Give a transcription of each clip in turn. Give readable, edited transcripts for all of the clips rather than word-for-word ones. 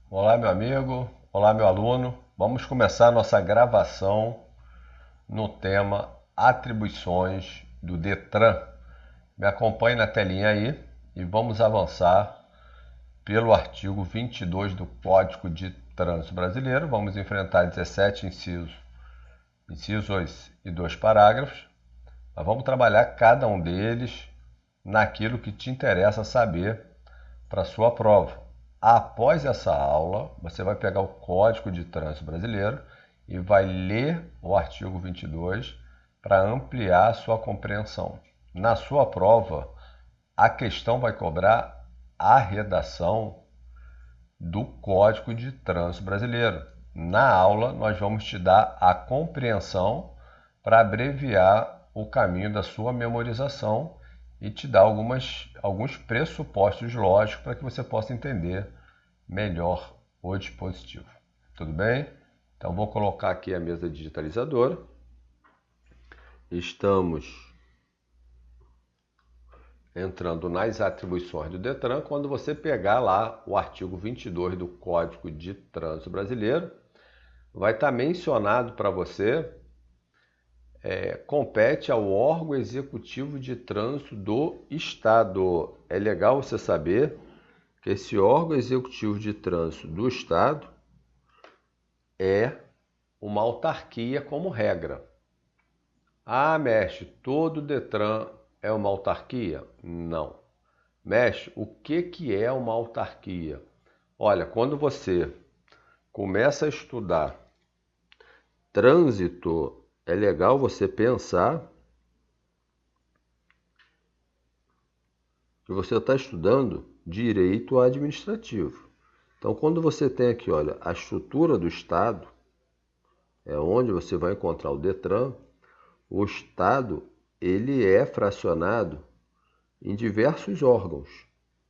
Olá, meu amigo. Olá, meu aluno. Vamos começar nossa gravação no tema Atribuições do Detran. Me acompanhe na telinha aí e vamos avançar pelo artigo 22 do Código de Trânsito Brasileiro. Vamos enfrentar 17 incisos e 2 parágrafos. Mas vamos trabalhar cada um deles naquilo que te interessa saber para a sua prova. Após essa aula, você vai pegar o Código de Trânsito Brasileiro e vai ler o artigo 22 para ampliar a sua compreensão. Na sua prova, a questão vai cobrar a redação do Código de Trânsito Brasileiro. Na aula, nós vamos te dar a compreensão para abreviar o caminho da sua memorização e te dar alguns pressupostos lógicos para que você possa entender melhor o dispositivo. Tudo bem? Então vou colocar aqui a mesa digitalizadora. Estamos entrando nas atribuições do Detran. Quando você pegar lá o artigo 22 do Código de Trânsito Brasileiro, vai estar mencionado para você compete ao órgão executivo de trânsito do Estado. É legal você saber que esse órgão executivo de trânsito do Estado é uma autarquia como regra. Ah, mestre, todo Detran é uma autarquia? Não. Mestre, o que é uma autarquia? Olha, quando você começa a estudar trânsito, é legal você pensar que você está estudando direito administrativo. Então, quando você tem aqui, olha, a estrutura do Estado, é onde você vai encontrar o Detran. O Estado, ele é fracionado em diversos órgãos.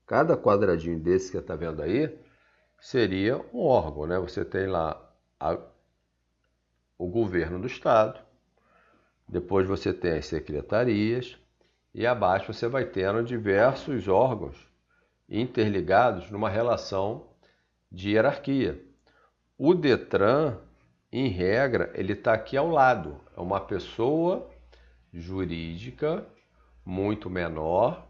Cada quadradinho desse que você está vendo aí seria um órgão, né? Você tem lá o governo do Estado, depois você tem as secretarias e abaixo você vai tendo diversos órgãos interligados numa relação de hierarquia. O Detran, em regra, ele está aqui ao lado. É uma pessoa jurídica muito menor,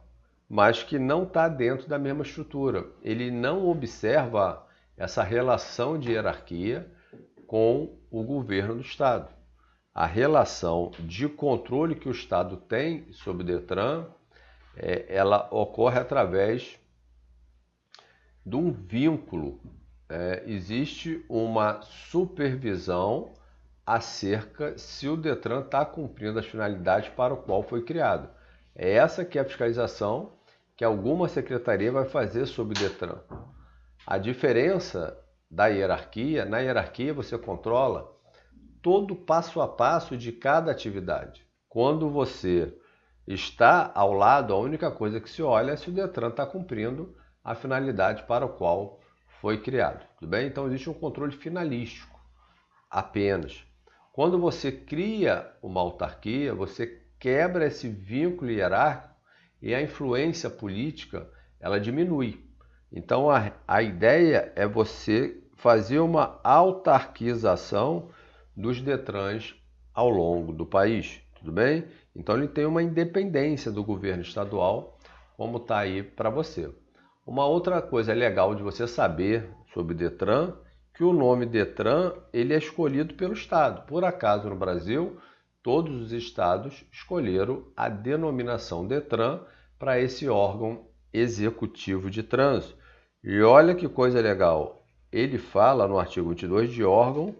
mas que não está dentro da mesma estrutura. Ele não observa essa relação de hierarquia com o governo do Estado. A relação de controle que o Estado tem sobre o Detran, ela ocorre através de um vínculo. Existe uma supervisão acerca se o Detran está cumprindo as finalidades para o qual foi criado. É essa que é a fiscalização que alguma secretaria vai fazer sobre o Detran. A diferença da hierarquia, na hierarquia você controla todo o passo a passo de cada atividade. Quando você está ao lado, a única coisa que se olha é se o Detran está cumprindo a finalidade para a qual foi criado. Tudo bem? Então existe um controle finalístico apenas. Quando você cria uma autarquia, você quebra esse vínculo hierárquico e a influência política ela diminui. Então a ideia é você fazer uma autarquização dos Detrans ao longo do país, tudo bem? Então ele tem uma independência do governo estadual, como está aí para você. Uma outra coisa legal de você saber sobre o Detran, que o nome Detran ele é escolhido pelo Estado. Por acaso no Brasil, todos os estados escolheram a denominação Detran para esse órgão executivo de trânsito. E olha que coisa legal, ele fala no artigo 22 de órgão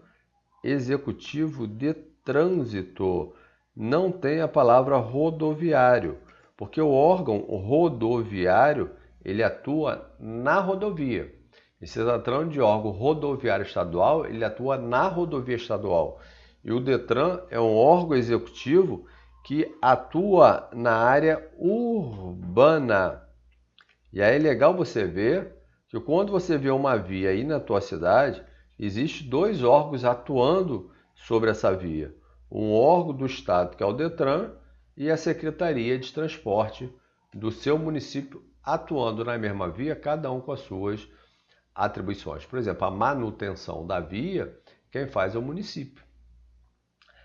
executivo de trânsito. Não tem a palavra rodoviário, porque o órgão rodoviário ele atua na rodovia. E se está tratando de órgão rodoviário estadual, ele atua na rodovia estadual. E o Detran é um órgão executivo que atua na área urbana. E aí é legal você ver que quando você vê uma via aí na tua cidade, existem dois órgãos atuando sobre essa via. Um órgão do Estado, que é o Detran, e a Secretaria de Transporte do seu município atuando na mesma via, cada um com as suas atribuições. Por exemplo, a manutenção da via, quem faz é o município.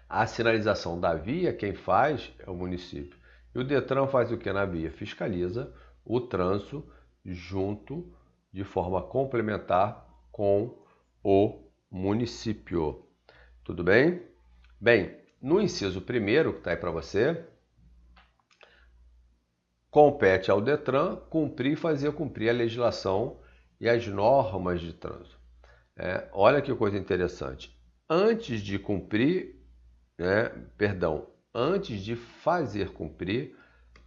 A sinalização da via, quem faz é o município. E o Detran faz o que na via? Fiscaliza o trânsito junto, de forma complementar, com o município. Tudo bem? Bem, no inciso primeiro, que está aí para você, compete ao Detran cumprir e fazer cumprir a legislação e as normas de trânsito. Olha que coisa interessante. Antes de cumprir, antes de fazer cumprir,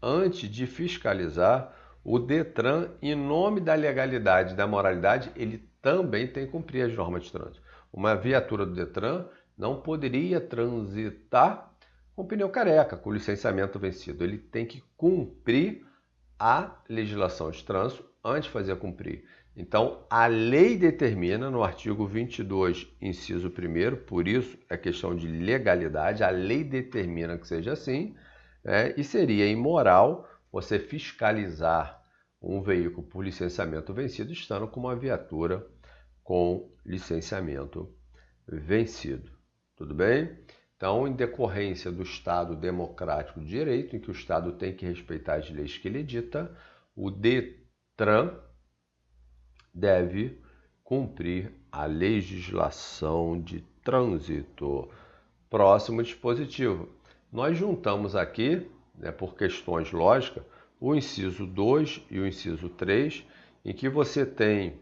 antes de fiscalizar, o Detran, em nome da legalidade e da moralidade, ele também tem que cumprir as normas de trânsito. Uma viatura do Detran não poderia transitar com pneu careca, com licenciamento vencido. Ele tem que cumprir a legislação de trânsito antes de fazer cumprir. Então, a lei determina, no artigo 22, inciso 1º, por isso é questão de legalidade, a lei determina que seja assim, e seria imoral você fiscalizar um veículo por licenciamento vencido estando com uma viatura com licenciamento vencido. Tudo bem? Então, em decorrência do Estado democrático de direito, em que o Estado tem que respeitar as leis que ele edita, o Detran deve cumprir a legislação de trânsito. Próximo dispositivo. Nós juntamos aqui, por questões lógicas, o inciso 2 e o inciso 3, em que você tem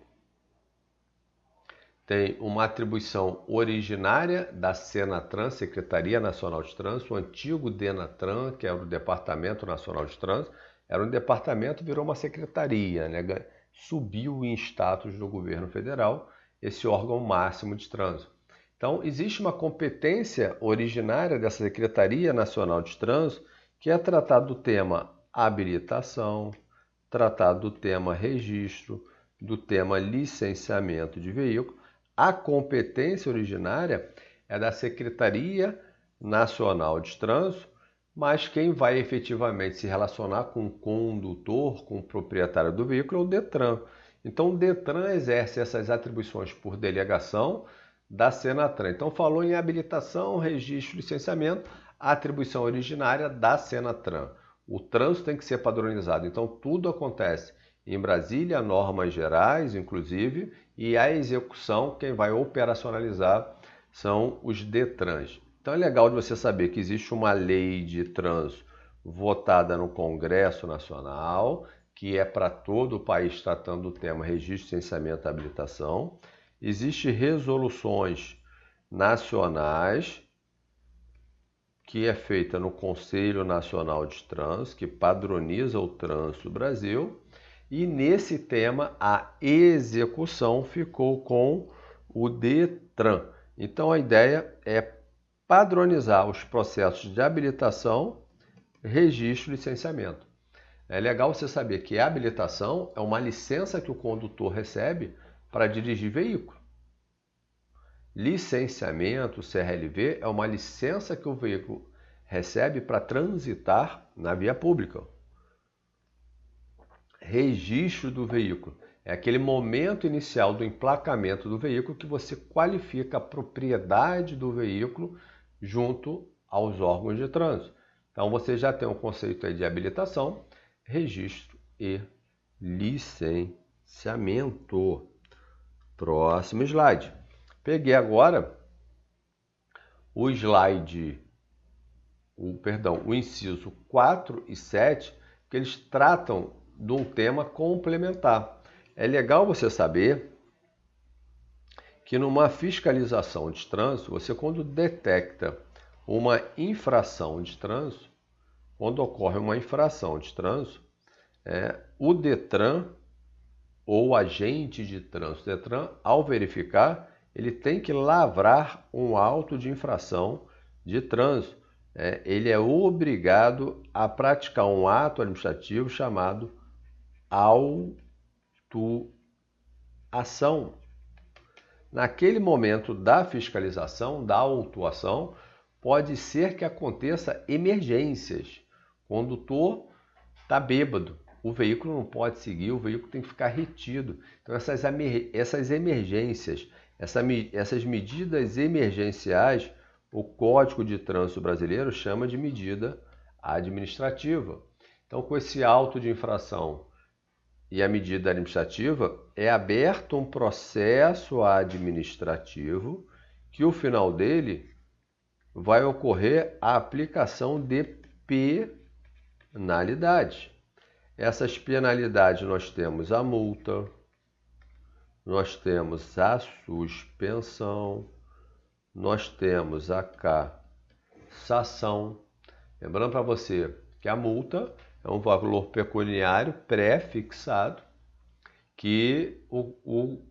uma atribuição originária da Senatran, Secretaria Nacional de Trânsito, o antigo Denatran, que era o Departamento Nacional de Trânsito, era um departamento, virou uma secretaria, subiu em status do governo federal, esse órgão máximo de trânsito. Então, existe uma competência originária dessa Secretaria Nacional de Trânsito, que é tratar do tema habilitação, tratar do tema registro, do tema licenciamento de veículo. A competência originária é da Secretaria Nacional de Trânsito, mas quem vai efetivamente se relacionar com o condutor, com o proprietário do veículo é o Detran. Então, o Detran exerce essas atribuições por delegação da Senatran. Então, falou em habilitação, registro, licenciamento, a atribuição originária da Senatran. O trânsito tem que ser padronizado. Então, tudo acontece em Brasília, normas gerais, inclusive, e a execução, quem vai operacionalizar, são os Detrans. Então é legal de você saber que existe uma lei de trânsito votada no Congresso Nacional, que é para todo o país tratando do tema registro, licenciamento e habilitação. Existem resoluções nacionais, que é feita no Conselho Nacional de Trânsito, que padroniza o trânsito do Brasil. E nesse tema, a execução ficou com o Detran. Então, a ideia é padronizar os processos de habilitação, registro e licenciamento. É legal você saber que a habilitação é uma licença que o condutor recebe para dirigir veículo. Licenciamento, CRLV, é uma licença que o veículo recebe para transitar na via pública. Registro do veículo é aquele momento inicial do emplacamento do veículo que você qualifica a propriedade do veículo junto aos órgãos de trânsito. Então você já tem um conceito aí de habilitação, registro e licenciamento. Próximo slide. Peguei agora o inciso 4 e 7, que eles tratam de um tema complementar. É legal você saber que numa fiscalização de trânsito, você quando detecta uma infração de trânsito, quando ocorre uma infração de trânsito, o Detran ou o agente de trânsito Detran, ao verificar, ele tem que lavrar um auto de infração de trânsito. Ele é obrigado a praticar um ato administrativo chamado autuação. Naquele momento da fiscalização, da autuação, pode ser que aconteça emergências. O condutor está bêbado, o veículo não pode seguir, o veículo tem que ficar retido. Então essas emergências, essas medidas emergenciais, o Código de Trânsito Brasileiro chama de medida administrativa. Então, com esse auto de infração e a medida administrativa, é aberto um processo administrativo que o final dele vai ocorrer a aplicação de penalidades. Essas penalidades nós temos a multa, nós temos a suspensão, nós temos a cassação. Lembrando para você que a multa é um valor pecuniário pré-fixado que o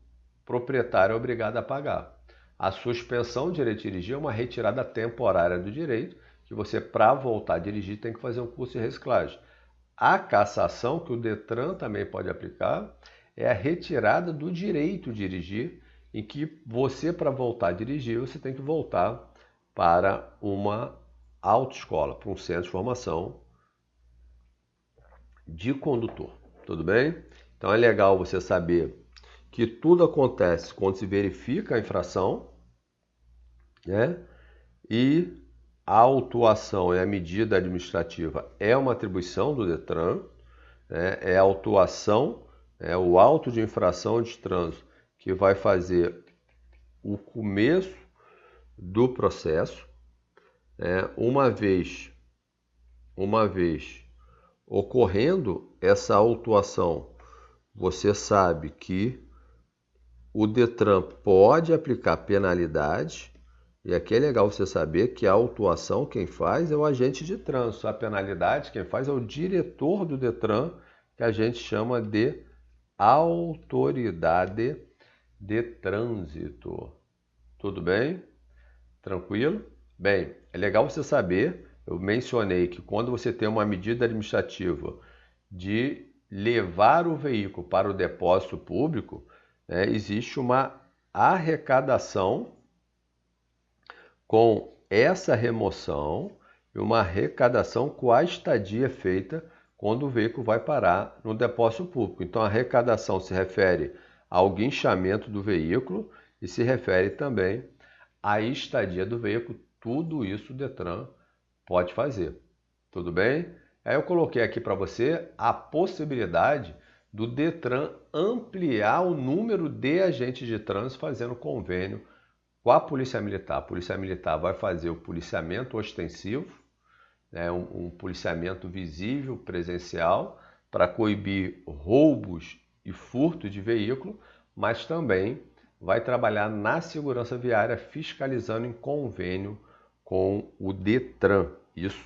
proprietário é obrigado a pagar. A suspensão de direito de dirigir é uma retirada temporária do direito, que você, para voltar a dirigir, tem que fazer um curso de reciclagem. A cassação, que o Detran também pode aplicar, é a retirada do direito de dirigir, em que você, para voltar a dirigir, você tem que voltar para uma autoescola, para um centro de formação de condutor. Tudo bem? Então é legal você saber que tudo acontece quando se verifica a infração, né? E a autuação e a medida administrativa é uma atribuição do Detran, né? É a autuação, o auto de infração de trânsito que vai fazer o começo do processo, né? Uma vez ocorrendo essa autuação, você sabe que o Detran pode aplicar penalidade, e aqui é legal você saber que a autuação quem faz é o agente de trânsito, a penalidade quem faz é o diretor do Detran, que a gente chama de autoridade de trânsito. Tudo bem? Tranquilo? Bem, é legal você saber, eu mencionei que quando você tem uma medida administrativa de levar o veículo para o depósito público, né, existe uma arrecadação com essa remoção e uma arrecadação com a estadia feita quando o veículo vai parar no depósito público. Então, a arrecadação se refere ao guinchamento do veículo e se refere também à estadia do veículo. Tudo isso o Detran pode fazer. Tudo bem? Aí eu coloquei aqui para você a possibilidade do Detran ampliar o número de agentes de trânsito fazendo convênio com a Polícia Militar. A Polícia Militar vai fazer o policiamento ostensivo, né, um policiamento visível, presencial, para coibir roubos e furto de veículo, mas também vai trabalhar na segurança viária, fiscalizando em convênio com o Detran. Isso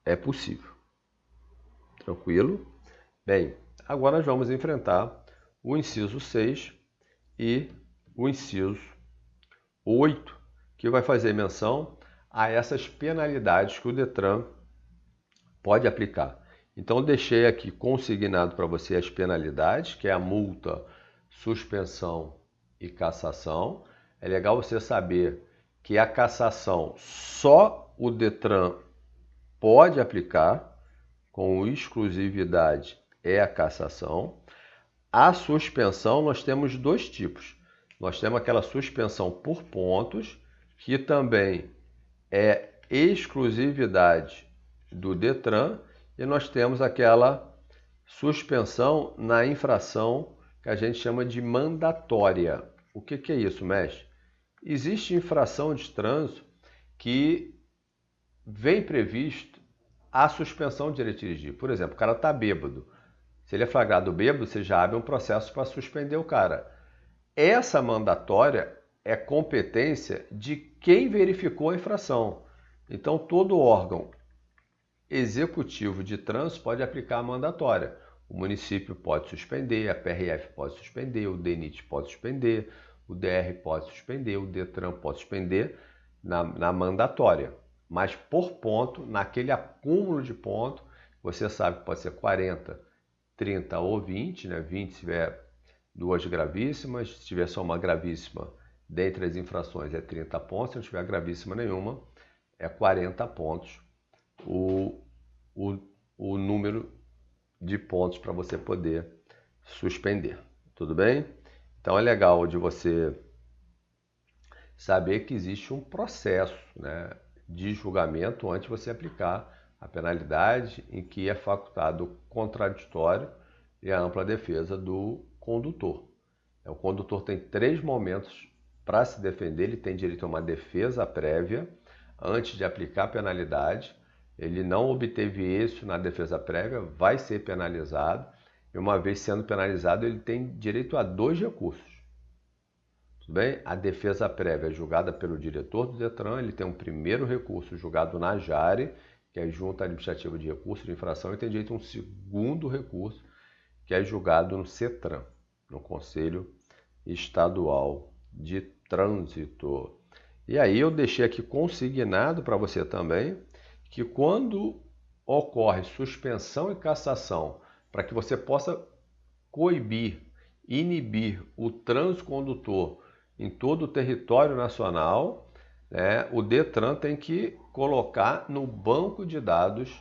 é possível. Tranquilo? Bem, agora nós vamos enfrentar o inciso 6 e o inciso 8, que vai fazer menção a essas penalidades que o Detran pode aplicar. Então, eu deixei aqui consignado para você as penalidades, que é a multa, suspensão e cassação. É legal você saber que a cassação só o Detran pode aplicar, com exclusividade é a cassação. A suspensão nós temos dois tipos. Nós temos aquela suspensão por pontos, que também é exclusividade do Detran, e nós temos aquela suspensão na infração que a gente chama de mandatória. O que é isso, mestre? Existe infração de trânsito que vem previsto a suspensão de direito de dirigir. Por exemplo, o cara está bêbado. Se ele é flagrado bêbado, você já abre um processo para suspender o cara. Essa mandatória é competência de quem verificou a infração. Então, todo órgão executivo de trânsito pode aplicar a mandatória. O município pode suspender, a PRF pode suspender, o DENIT pode suspender, o DR pode suspender, o Detran pode suspender na mandatória. Mas por ponto, naquele acúmulo de ponto, você sabe que pode ser 40, 30 ou 20, né? 20 se tiver duas gravíssimas, se tiver só uma gravíssima, dentre as infrações é 30 pontos, se não tiver gravíssima nenhuma, é 40 pontos o número de pontos para você poder suspender. Tudo bem? Então é legal de você saber que existe um processo, né, de julgamento antes de você aplicar a penalidade, em que é facultado o contraditório e a ampla defesa do condutor. O condutor tem 3 momentos para se defender, ele tem direito a uma defesa prévia antes de aplicar a penalidade. Ele não obteve êxito na defesa prévia, vai ser penalizado, e uma vez sendo penalizado, ele tem direito a 2 recursos. Tudo bem? A defesa prévia é julgada pelo diretor do Detran, ele tem um primeiro recurso julgado na JARE, que é a Junta Administrativa de Recursos de Infração, e tem direito a um segundo recurso, que é julgado no CETRAN, no Conselho Estadual de Trânsito. E aí eu deixei aqui consignado para você também, que quando ocorre suspensão e cassação, para que você possa coibir, inibir o trânsito condutor em todo o território nacional, né, o Detran tem que colocar no banco de dados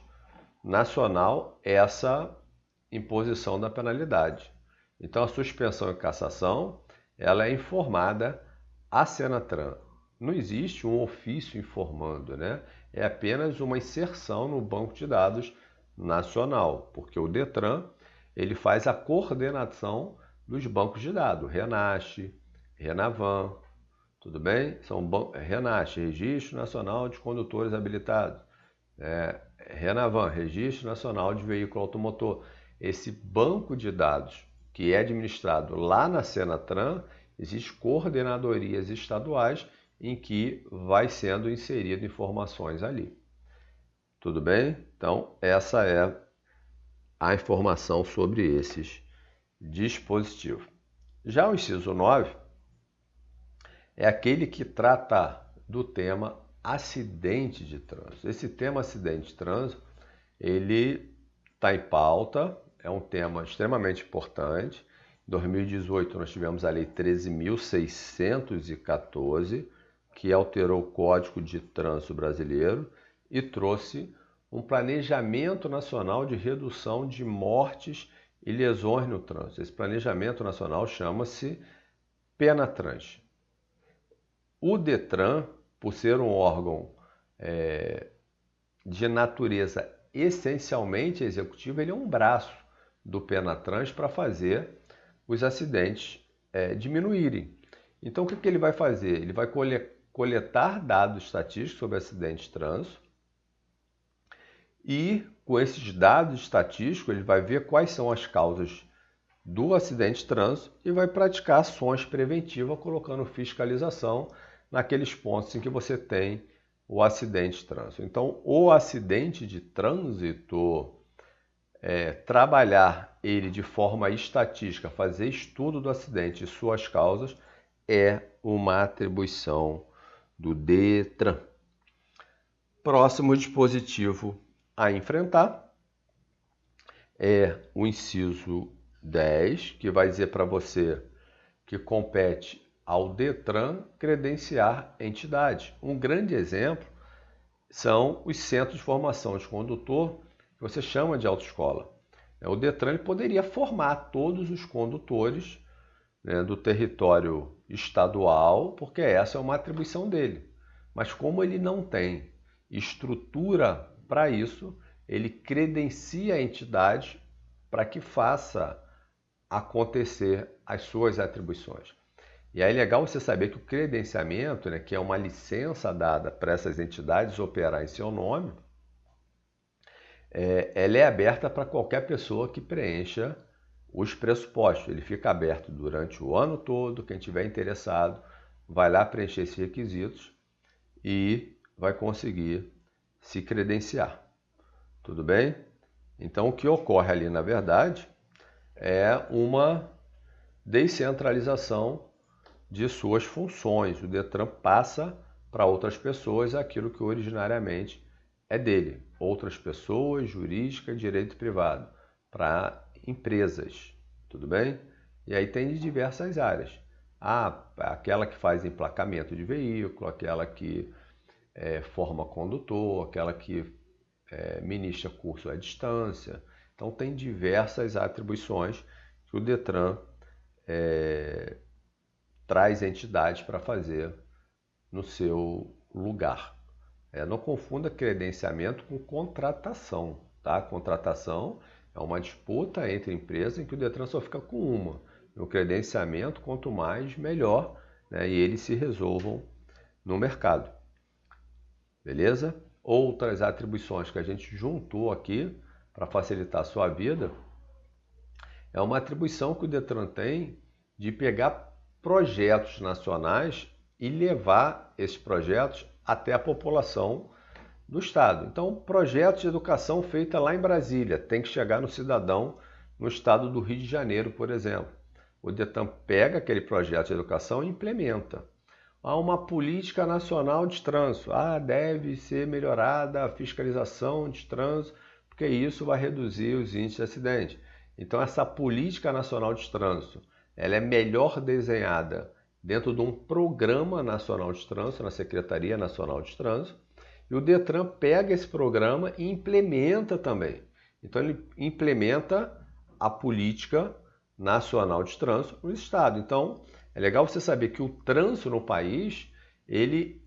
nacional essa imposição da penalidade. Então a suspensão e cassação, ela é informada à Senatran. Não existe um ofício informando, né? É apenas uma inserção no banco de dados nacional, porque o Detran ele faz a coordenação dos bancos de dados, RENAST, RENAVAN, tudo bem? São RENAST, Registro Nacional de Condutores Habilitados, RENAVAN, Registro Nacional de Veículo Automotor. Esse banco de dados que é administrado lá na Senatran, existem coordenadorias estaduais em que vai sendo inserido informações ali. Tudo bem? Então, essa é a informação sobre esses dispositivos. Já o inciso 9 é aquele que trata do tema acidente de trânsito. Esse tema acidente de trânsito, ele está em pauta, é um tema extremamente importante. Em 2018 nós tivemos a Lei 13.614, que alterou o Código de Trânsito Brasileiro e trouxe um planejamento nacional de redução de mortes e lesões no trânsito. Esse planejamento nacional chama-se PENATRANS. O Detran, por ser um órgão de natureza essencialmente executiva, ele é um braço do PENATRANS para fazer os acidentes diminuírem. Então, o que ele vai fazer? Ele vai coletar dados estatísticos sobre acidentes de trânsito e, com esses dados estatísticos, ele vai ver quais são as causas do acidente de trânsito e vai praticar ações preventivas, colocando fiscalização naqueles pontos em que você tem o acidente de trânsito. Então, o acidente de trânsito, trabalhar ele de forma estatística, fazer estudo do acidente e suas causas, é uma atribuição do Detran. Próximo dispositivo a enfrentar é o inciso 10, que vai dizer para você que compete ao Detran credenciar entidade. Um grande exemplo são os centros de formação de condutor, que você chama de autoescola. O Detran ele poderia formar todos os condutores, né, do território estadual, porque essa é uma atribuição dele. Mas como ele não tem estrutura para isso, ele credencia a entidade para que faça acontecer as suas atribuições. E aí é legal você saber que o credenciamento, né, que é uma licença dada para essas entidades operar em seu nome, ela é aberta para qualquer pessoa que preencha os pressupostos. Ele fica aberto durante o ano todo. Quem tiver interessado vai lá preencher esses requisitos e vai conseguir se credenciar. Tudo bem? Então, o que ocorre ali, na verdade, é uma descentralização de suas funções. O Detran passa para outras pessoas aquilo que originariamente é dele. Outras pessoas, jurídica, direito privado, para empresas. Tudo bem? E aí tem de diversas áreas. Aquela que faz emplacamento de veículo, aquela que forma condutor, aquela que ministra curso à distância. Então tem diversas atribuições que o Detran traz entidades para fazer no seu lugar. Não confunda credenciamento com contratação, tá? Contratação é uma disputa entre empresas em que o Detran só fica com uma. No credenciamento, quanto mais, melhor, né? E eles se resolvam no mercado. Beleza? Outras atribuições que a gente juntou aqui para facilitar a sua vida é uma atribuição que o Detran tem de pegar projetos nacionais e levar esses projetos até a população do estado. Então, projetos de educação feita lá em Brasília tem que chegar no cidadão no estado do Rio de Janeiro, por exemplo. O Detran pega aquele projeto de educação e implementa. Há uma política nacional de trânsito. Deve ser melhorada a fiscalização de trânsito, porque isso vai reduzir os índices de acidente. Então, essa política nacional de trânsito, ela é melhor desenhada dentro de um programa nacional de trânsito, na Secretaria Nacional de Trânsito, e o Detran pega esse programa e implementa também. Então, ele implementa a política nacional de trânsito no estado. Então, é legal você saber que o trânsito no país, ele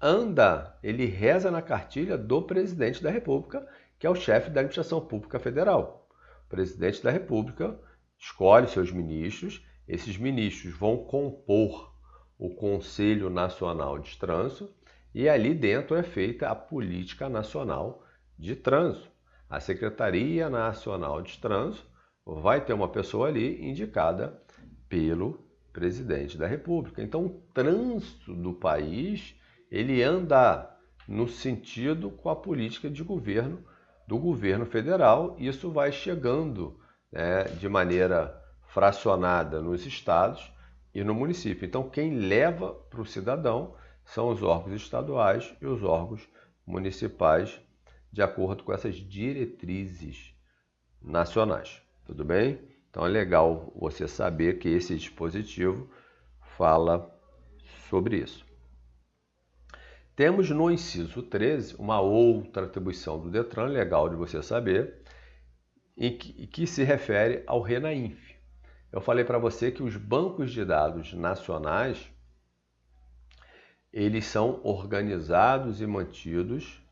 reza na cartilha do presidente da República, que é o chefe da administração pública federal. O presidente da República escolhe seus ministros, esses ministros vão compor o Conselho Nacional de Trânsito e ali dentro é feita a Política Nacional de Trânsito. A Secretaria Nacional de Trânsito vai ter uma pessoa ali indicada pelo presidente da República. Então, o trânsito do país, ele anda no sentido com a política de governo do governo federal. Isso vai chegando, né, de maneira fracionada nos estados e no município. Então, quem leva para o cidadão são os órgãos estaduais e os órgãos municipais, de acordo com essas diretrizes nacionais. Tudo bem? Então é legal você saber que esse dispositivo fala sobre isso. Temos no inciso 13 uma outra atribuição do Detran, legal de você saber, e que se refere ao RENAINF. Eu falei para você que os bancos de dados nacionais, eles são organizados e mantidos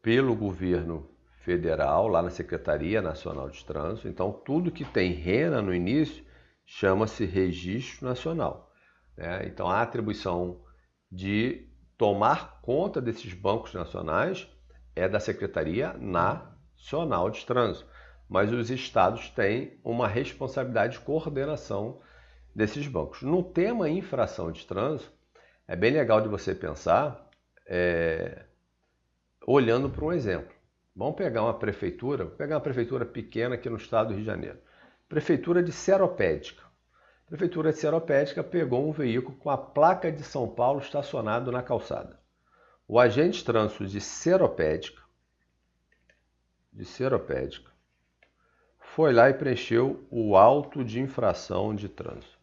pelo governo federal, lá na Secretaria Nacional de Trânsito. Então, tudo que tem RENA no início chama-se Registro Nacional. Então, a atribuição de tomar conta desses bancos nacionais é da Secretaria Nacional de Trânsito. Mas os estados têm uma responsabilidade de coordenação desses bancos. No tema infração de trânsito, é bem legal de você pensar olhando para um exemplo. Vamos pegar uma prefeitura, pequena aqui no estado do Rio de Janeiro. Prefeitura de Seropédica. A Prefeitura de Seropédica pegou um veículo com a placa de São Paulo estacionado na calçada. O agente de trânsito de Seropédica, foi lá e preencheu o auto de infração de trânsito.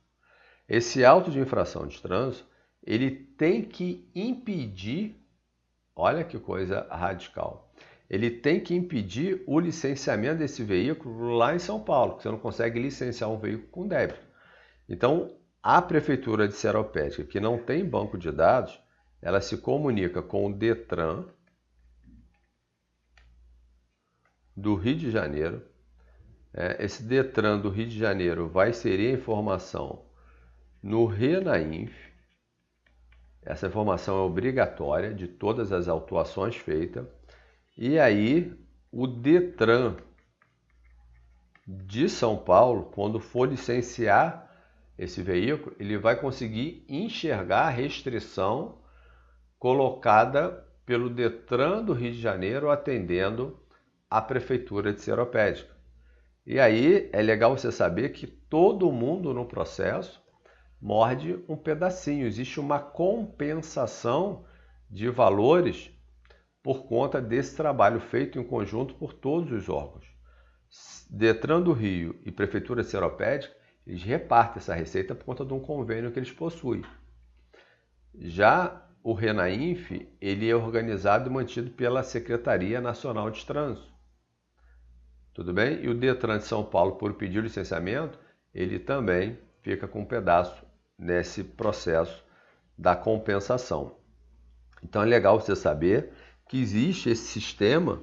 Esse auto de infração de trânsito, ele tem que impedir, olha que coisa radical, ele tem que impedir o licenciamento desse veículo lá em São Paulo, porque você não consegue licenciar um veículo com débito. Então, a Prefeitura de Seropédica, que não tem banco de dados, ela se comunica com o Detran do Rio de Janeiro. Esse Detran do Rio de Janeiro vai inserir a informação no RENAINF. Essa informação é obrigatória de todas as autuações feitas. E aí, o Detran de São Paulo, quando for licenciar esse veículo, ele vai conseguir enxergar a restrição colocada pelo Detran do Rio de Janeiro atendendo a Prefeitura de Seropédica. E aí é legal você saber que todo mundo no processo morde um pedacinho. Existe uma compensação de valores por conta desse trabalho feito em conjunto por todos os órgãos. Detran do Rio e Prefeitura de Seropédica, eles repartem essa receita por conta de um convênio que eles possuem. Já o RENAINF, ele é organizado e mantido pela Secretaria Nacional de Trânsito. Tudo bem? E o Detran de São Paulo, por pedir o licenciamento, ele também fica com um pedaço nesse processo da compensação. Então é legal você saber que existe esse sistema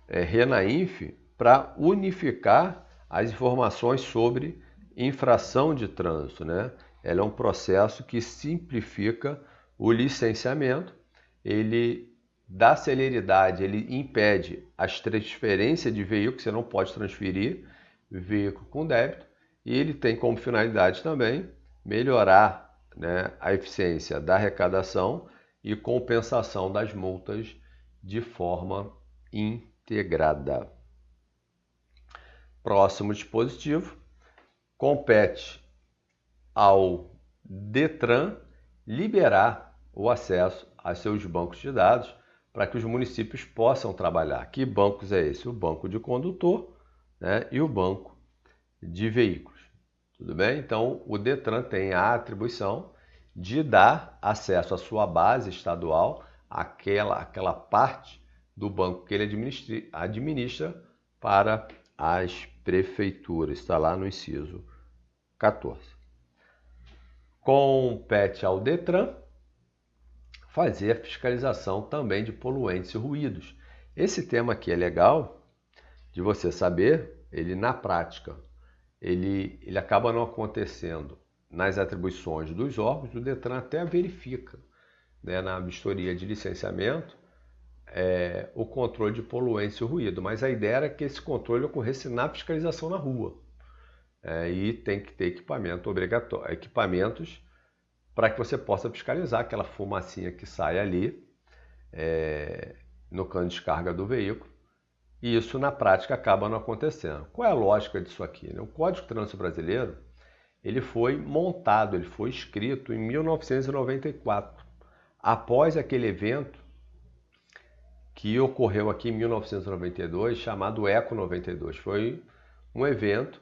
RENAINF para unificar as informações sobre infração de trânsito, né? Ela é um processo que simplifica o licenciamento, ele dá celeridade, ele impede as transferências de veículo, você não pode transferir veículo com débito, e ele tem como finalidade também melhorar, né, a eficiência da arrecadação e compensação das multas de forma integrada. Próximo dispositivo, compete ao Detran liberar o acesso a seus bancos de dados para que os municípios possam trabalhar. Que bancos é esse? O banco de condutor, né, e o banco de veículos. Tudo bem? Então, o Detran tem a atribuição de dar acesso à sua base estadual, aquela parte do banco que ele administra para as prefeituras. Está lá no inciso 14. Compete ao Detran fazer a fiscalização também de poluentes e ruídos. Esse tema aqui é legal de você saber, ele na prática, ele acaba não acontecendo nas atribuições dos órgãos, o Detran até verifica, né, na vistoria de licenciamento, o controle de poluentes e ruído, mas a ideia era que esse controle ocorresse na fiscalização na rua. E tem que ter equipamentos para que você possa fiscalizar aquela fumacinha que sai ali no cano de descarga do veículo. E isso na prática acaba não acontecendo. Qual é a lógica disso aqui, né? O Código de Trânsito Brasileiro ele foi montado, ele foi escrito em 1994, após aquele evento que ocorreu aqui em 1992, chamado Eco 92. Foi um evento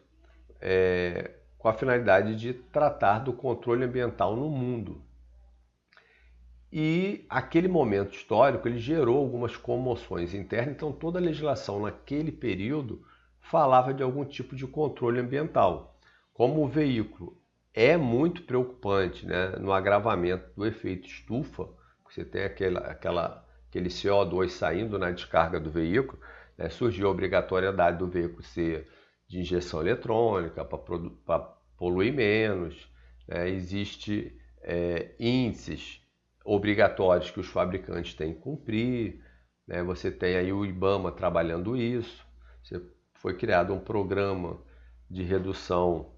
com a finalidade de tratar do controle ambiental no mundo. E aquele momento histórico ele gerou algumas comoções internas, então toda a legislação naquele período falava de algum tipo de controle ambiental. Como o veículo é muito preocupante, né, no agravamento do efeito estufa, você tem aquele CO2 saindo na descarga do veículo, né, surgiu a obrigatoriedade do veículo ser de injeção eletrônica para poluir menos, né, existe índices obrigatórios que os fabricantes têm que cumprir, né? Você tem aí o IBAMA trabalhando isso, foi criado um programa de redução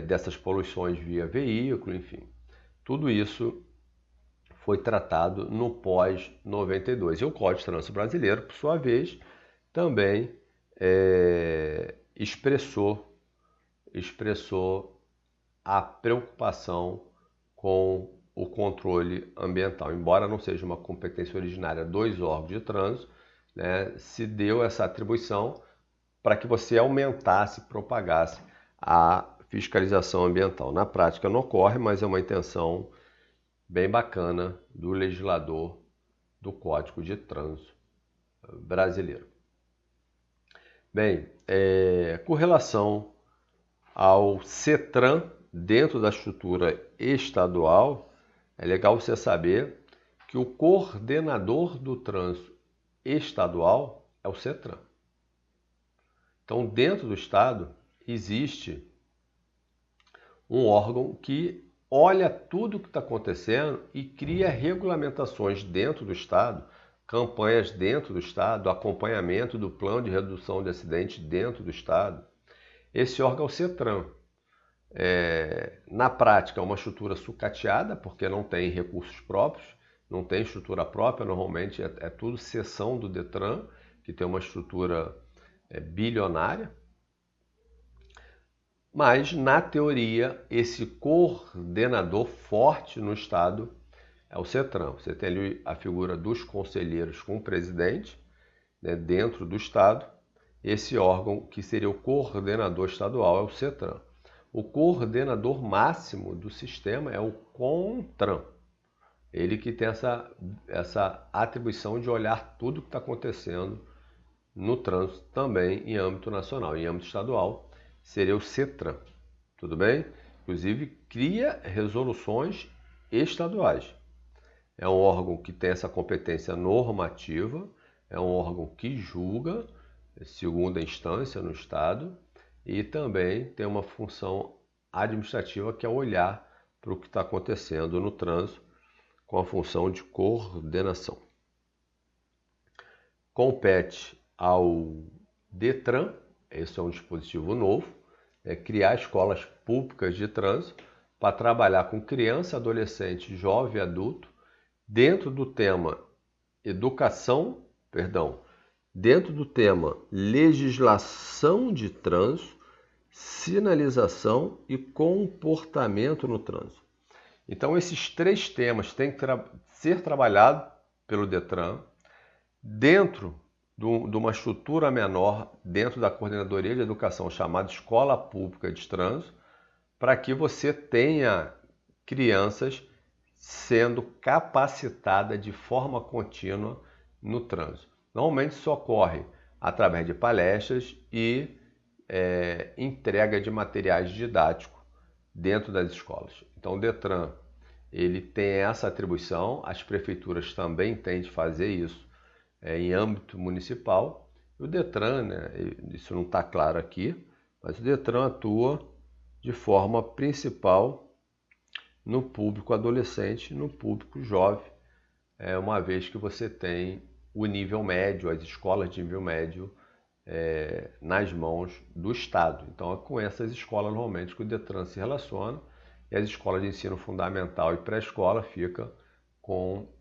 dessas poluições via veículo, enfim. Tudo isso foi tratado no pós-92. E o Código de Trânsito Brasileiro, por sua vez, também expressou a preocupação com o controle ambiental. Embora não seja uma competência originária dos órgãos de trânsito, né, se deu essa atribuição para que você aumentasse, propagasse a fiscalização ambiental. Na prática não ocorre, mas é uma intenção bem bacana do legislador do Código de Trânsito Brasileiro. Bem, com relação ao CETRAN, dentro da estrutura estadual, é legal você saber que o coordenador do trânsito estadual é o CETRAN. Então, dentro do estado, existe um órgão que olha tudo o que está acontecendo e cria regulamentações dentro do estado, campanhas dentro do estado, acompanhamento do plano de redução de acidentes dentro do estado. Esse órgão é o CETRAN. Na prática, é uma estrutura sucateada, porque não tem recursos próprios, não tem estrutura própria, normalmente é tudo seção do Detran, que tem uma estrutura bilionária. Mas, na teoria, esse coordenador forte no estado é o CETRAN. Você tem ali a figura dos conselheiros com o presidente, né, dentro do estado. Esse órgão que seria o coordenador estadual é o CETRAN. O coordenador máximo do sistema é o CONTRAN. Ele que tem essa atribuição de olhar tudo que está acontecendo no trânsito também em âmbito nacional. Em âmbito estadual seria o CETRAN, tudo bem? Inclusive cria resoluções estaduais. É um órgão que tem essa competência normativa, é um órgão que julga, segunda instância no Estado, e também tem uma função administrativa que é olhar para o que está acontecendo no trânsito com a função de coordenação. Compete ao DETRAN, esse é um dispositivo novo, criar escolas públicas de trânsito para trabalhar com criança, adolescente, jovem e adulto dentro do tema dentro do tema legislação de trânsito, sinalização e comportamento no trânsito. Então, esses 3 temas têm que ser trabalhados pelo DETRAN dentro de uma estrutura menor, dentro da Coordenadoria de Educação, chamada Escola Pública de Trânsito, para que você tenha crianças sendo capacitadas de forma contínua no trânsito. Normalmente isso ocorre através de palestras e entrega de materiais didáticos dentro das escolas. Então o DETRAN ele tem essa atribuição, as prefeituras também têm de fazer isso em âmbito municipal. O DETRAN, isso não está claro aqui, mas o DETRAN atua de forma principal no público adolescente, no público jovem, uma vez que você tem o nível médio, as escolas de nível médio nas mãos do Estado. Então é com essas escolas normalmente que o DETRAN se relaciona e as escolas de ensino fundamental e pré-escola ficam com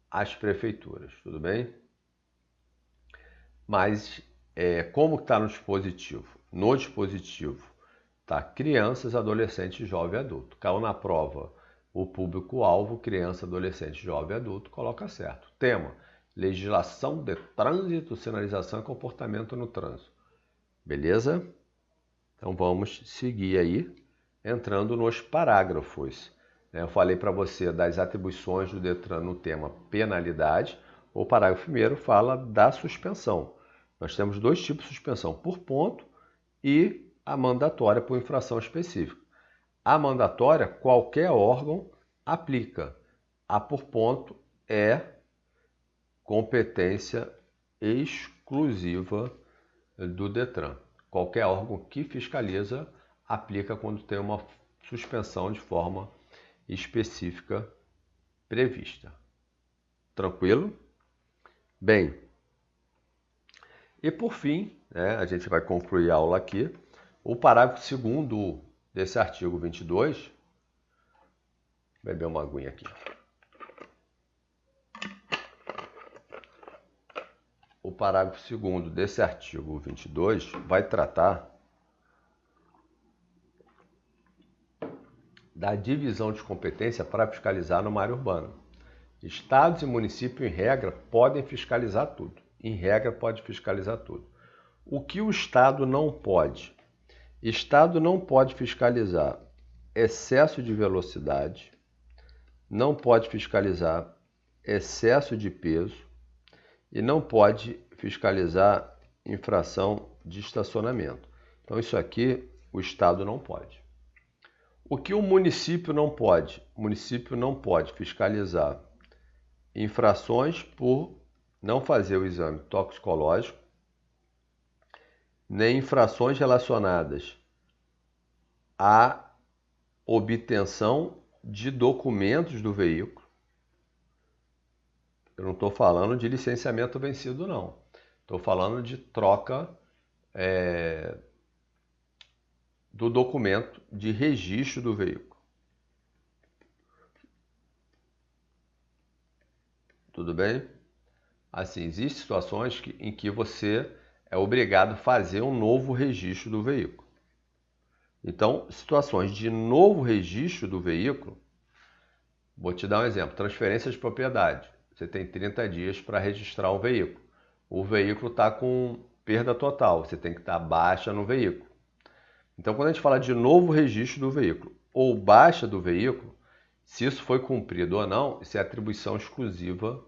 as prefeituras, tudo bem? Mas como está no dispositivo? No dispositivo está crianças, adolescentes, jovem e adulto. Caiu na prova o público-alvo, criança, adolescente, jovem e adulto, coloca certo. Tema: legislação de trânsito, sinalização e comportamento no trânsito. Beleza? Então vamos seguir aí, entrando nos parágrafos. Eu falei para você das atribuições do DETRAN no tema penalidade. O parágrafo 1º fala da suspensão. Nós temos 2 tipos de suspensão, por ponto e a mandatória por infração específica. A mandatória, qualquer órgão aplica. A por ponto é competência exclusiva do DETRAN. Qualquer órgão que fiscaliza aplica quando tem uma suspensão de forma específica prevista. Tranquilo? Bem, e por fim, a gente vai concluir a aula aqui. O parágrafo 2º desse artigo 22, vou beber uma aguinha aqui. O parágrafo 2º desse artigo 22 vai tratar da divisão de competência para fiscalizar numa área urbana. Estados e municípios, em regra, podem fiscalizar tudo. Em regra, pode fiscalizar tudo. O que o Estado não pode? Estado não pode fiscalizar excesso de velocidade, não pode fiscalizar excesso de peso e não pode fiscalizar infração de estacionamento. Então isso aqui o Estado não pode. O que o município não pode? O município não pode fiscalizar infrações por não fazer o exame toxicológico, nem infrações relacionadas à obtenção de documentos do veículo. Eu não estou falando de licenciamento vencido, não. Estou falando de troca do documento de registro do veículo. Tudo bem? Assim, existem situações em que você é obrigado a fazer um novo registro do veículo. Então, situações de novo registro do veículo, vou te dar um exemplo, transferência de propriedade. Você tem 30 dias para registrar um veículo. O veículo está com perda total, você tem que dar baixa no veículo. Então, quando a gente fala de novo registro do veículo ou baixa do veículo, se isso foi cumprido ou não, isso é atribuição exclusiva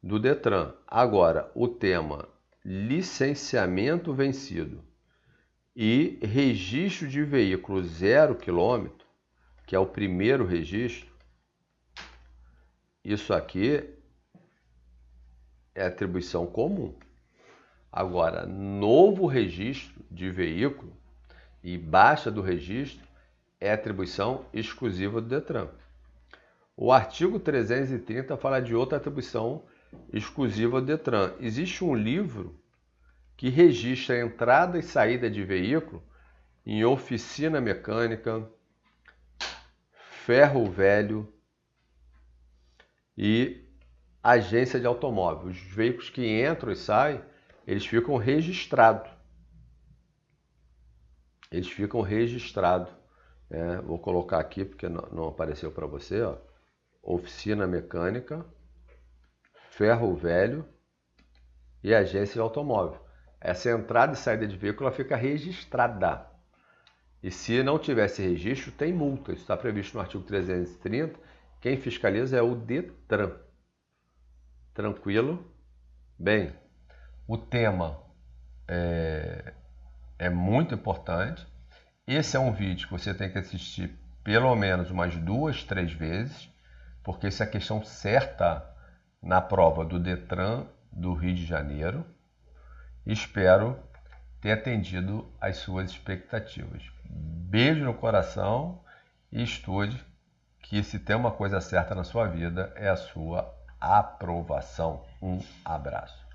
do DETRAN. Agora, o tema licenciamento vencido e registro de veículo 0 km, que é o primeiro registro, isso aqui é atribuição comum. Agora, novo registro de veículo e baixa do registro é atribuição exclusiva do Detran. O artigo 330 fala de outra atribuição exclusiva do Detran. Existe um livro que registra a entrada e saída de veículo em oficina mecânica, ferro velho e agência de automóvel. Os veículos que entram e saem, eles ficam registrados. Vou colocar aqui porque não apareceu para você. Ó. Oficina mecânica, ferro velho e agência de automóvel. Essa entrada e saída de veículo ela fica registrada. E se não tivesse registro, tem multa. Isso está previsto no artigo 330. Quem fiscaliza é o Detran. Tranquilo? Bem, o tema é muito importante. Esse é um vídeo que você tem que assistir pelo menos umas 2, 3 vezes, porque isso é questão certa na prova do Detran do Rio de Janeiro. Espero ter atendido às suas expectativas. Beijo no coração e estude, que se tem uma coisa certa na sua vida é a sua aprovação. Um abraço.